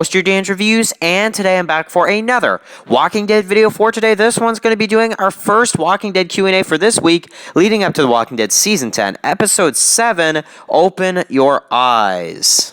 Post your dance reviews, and today I'm back for another Walking Dead video for today. This one's going to be doing our first Walking Dead Q&A for this week, leading up to The Walking Dead Season 10, Episode 7, Open Your Eyes.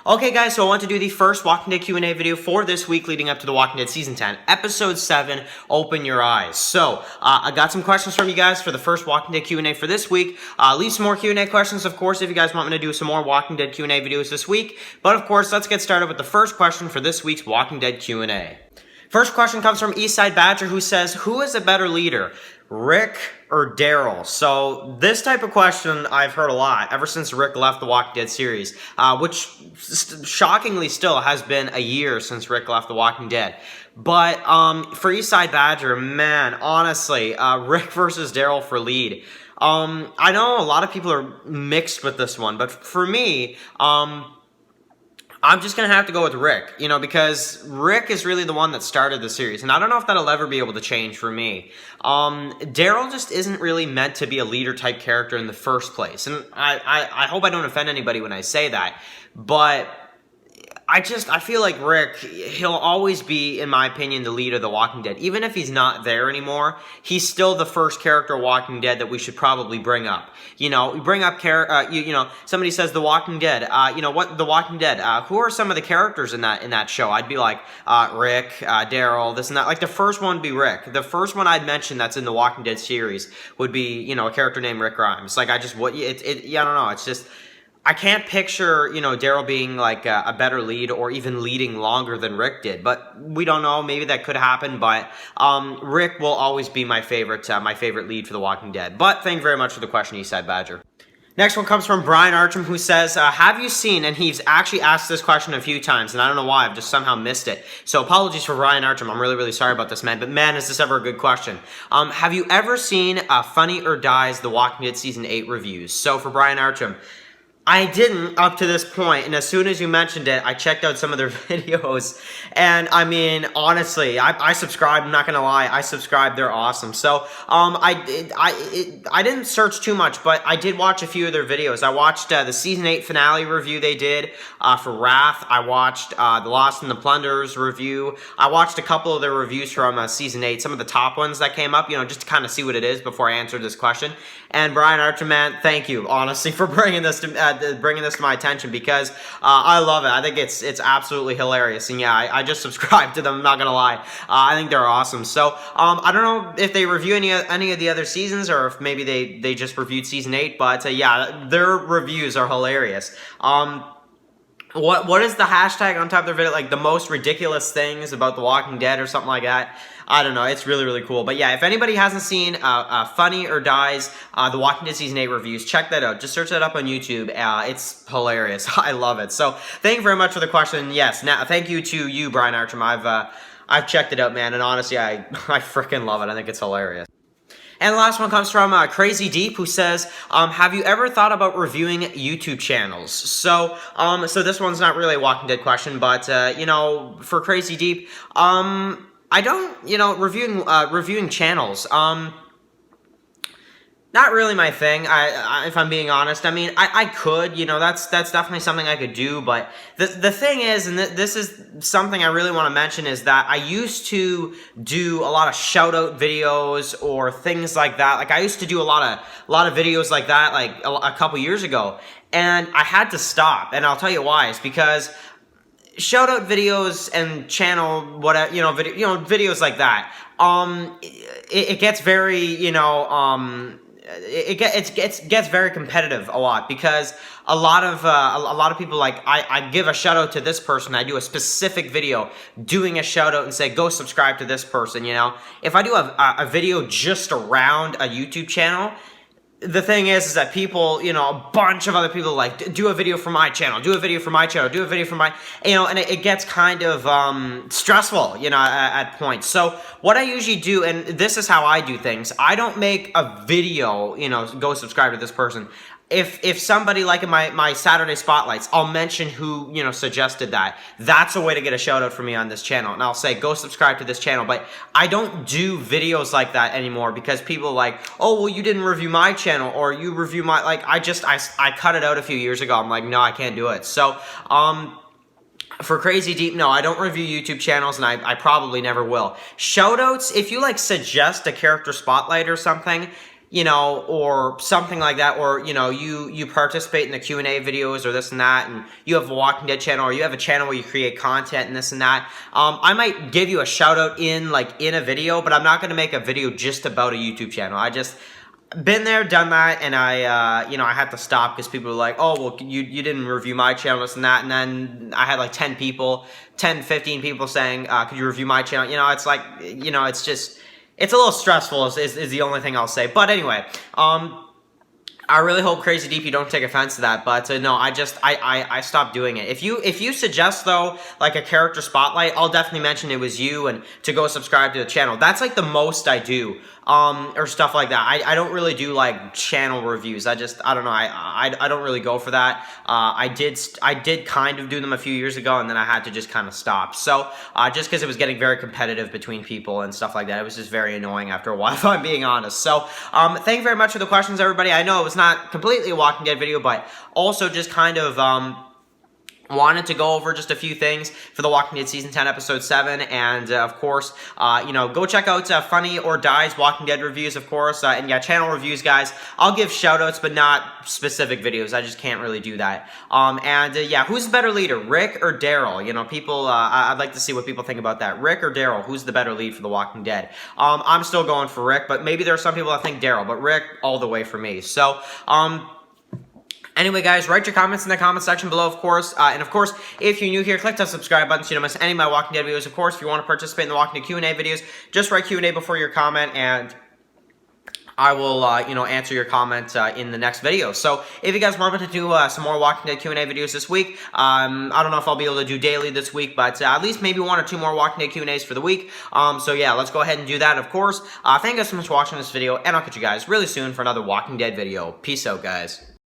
Okay guys, so I want to do the first Walking Dead Q&A video for this week leading up to The Walking Dead Season 10, Episode 7, Open Your Eyes. So, I got some questions from you guys for the first Walking Dead Q&A for this week. Leave some more Q&A questions, of course, if you guys want me to do some more Walking Dead Q&A videos this week. But of course, let's get started with the first question for this week's Walking Dead Q&A. First question comes from Eastside Badger, who says, who is a better leader, Rick or Daryl? So this type of question I've heard a lot ever since Rick left the Walking Dead series, which shockingly still has been a year since Rick left the Walking Dead. But for Eastside Badger, man, honestly, Rick versus Daryl for lead. I know a lot of people are mixed with this one, but for me, I'm just going to have to go with Rick, because Rick is really the one that started the series, and I don't know if that'll ever be able to change for me. Daryl just isn't really meant to be a leader-type character in the first place, and I hope I don't offend anybody when I say that, but I feel like Rick, he'll always be, in my opinion, the leader of The Walking Dead. Even if he's not there anymore, he's still the first character of Walking Dead that we should probably bring up. We bring up, somebody says The Walking Dead, what, The Walking Dead, who are some of the characters in that show? I'd be like, Rick, Daryl, this and that. Like, the first one would be Rick. The first one I'd mention that's in The Walking Dead series would be, a character named Rick Grimes. Like, I don't know, it's just, I can't picture, Daryl being like a better lead or even leading longer than Rick did, but we don't know. Maybe that could happen, but Rick will always be my favorite lead for The Walking Dead. But thank you very much for the question, Eastside Badger. Next one comes from Brian Archam, who says, have you seen, and he's actually asked this question a few times, and I don't know why, I've just somehow missed it. So apologies for Brian Archam, I'm really, really sorry about this, man, but man, is this ever a good question. Have you ever seen Funny or Die's The Walking Dead Season 8 reviews? So for Brian Archam, I didn't up to this point, and as soon as you mentioned it, I checked out some of their videos, and I mean, honestly, I subscribed, I'm not gonna lie, I subscribed, they're awesome. So, I didn't search too much, but I did watch a few of their videos. I watched the Season 8 finale review they did for Wrath. I watched the Lost and the Plunderers review. I watched a couple of their reviews from Season 8, some of the top ones that came up, just to kind of see what it is before I answered this question. And Brian Archam, man, thank you, honestly, for bringing this to my attention, because I love it. I think it's absolutely hilarious, and yeah, I just subscribed to them, I'm not gonna lie. I think they're awesome. So I don't know if they review any of the other seasons, or if maybe they just reviewed Season 8, but yeah, their reviews are hilarious. What is the hashtag on top of their video, like the most ridiculous things about The Walking Dead or something like that? I don't know, it's really, really cool. But yeah, if anybody hasn't seen Funny or Die's The Walking Dead Season 8 reviews, check that out. Just search that up on YouTube. It's hilarious. I love it. So thank you very much for the question. Yes, now thank you to you, Brian Archam. I've checked it out, man, and honestly, I freaking love it. I think it's hilarious. And the last one comes from Crazy Deep, who says, have you ever thought about reviewing YouTube channels? So this one's not really a Walking Dead question, but, for Crazy Deep, I don't, reviewing channels, not really my thing, if I'm being honest. I mean, I could, that's definitely something I could do, but the thing is, and this is something I really want to mention, is that I used to do a lot of shout-out videos or things like that. Like, I used to do a lot of videos like that, like, a couple years ago, and I had to stop, and I'll tell you why. It's because shout-out videos and channel, whatever, videos like that, it gets very, it gets very competitive a lot, because a lot of people, like, I give a shout out to this person, I do a specific video doing a shout out and say, go subscribe to this person. If I do a video just around a YouTube channel, the thing is that people, a bunch of other people, like, do a video for my channel, do a video for my channel, do a video for my, and it gets kind of stressful, at points. So what I usually do, and this is how I do things, I don't make a video, go subscribe to this person. if somebody like in my Saturday Spotlights, I'll mention who, you know, suggested that. That's a way to get a shout out from me on this channel. And I'll say, go subscribe to this channel. But I don't do videos like that anymore because people are like, oh, well, you didn't review my channel or you review my, like, I cut it out a few years ago. I'm like, no, I can't do it. So, for Crazy Deep, no, I don't review YouTube channels, and I probably never will. Shoutouts, if you, like, suggest a character spotlight or something, you know, or something like that, or, you know, you participate in the Q&A videos or this and that, and you have a Walking Dead channel, or you have a channel where you create content and this and that, I might give you a shout-out in a video, but I'm not going to make a video just about a YouTube channel. I just... been there, done that, and I, you know, I had to stop because people were like, oh, well, you didn't review my channel, this and that, and then I had like 10, 15 people saying, could you review my channel? You know, it's like, you know, it's just, it's a little stressful is the only thing I'll say. But anyway, I really hope Crazy Deep you don't take offense to that, but no, I stopped doing it. If you suggest though, like a character spotlight, I'll definitely mention it was you and to go subscribe to the channel. That's like the most I do, or stuff like that. I don't really do like channel reviews. I don't know. I don't really go for that. I did kind of do them a few years ago, and then I had to just kind of stop. So just because it was getting very competitive between people and stuff like that, it was just very annoying after a while, if I'm being honest. So thank you very much for the questions, everybody. I know it was not completely a Walking Dead video, but also just kind of wanted to go over just a few things for The Walking Dead Season 10, Episode 7, and of course, you know, go check out Funny or Die's Walking Dead reviews, of course, and yeah, channel reviews, guys. I'll give shoutouts, but not specific videos. I just can't really do that. Yeah, who's the better leader, Rick or Daryl? You know, people, I'd like to see what people think about that. Rick or Daryl, who's the better lead for The Walking Dead? I'm still going for Rick, but maybe there are some people that think Daryl, but Rick all the way for me. So, anyway, guys, write your comments in the comment section below, of course. And of course, if you're new here, click that subscribe button so you don't miss any of my Walking Dead videos. Of course, if you want to participate in the Walking Dead Q&A videos, just write Q&A before your comment, and I will, you know, answer your comment in the next video. So, if you guys want me to do some more Walking Dead Q&A videos this week, I don't know if I'll be able to do daily this week, but at least maybe 1 or 2 more Walking Dead Q&As for the week. So yeah, let's go ahead and do that, of course. Thank you guys so much for watching this video, and I'll catch you guys really soon for another Walking Dead video. Peace out, guys.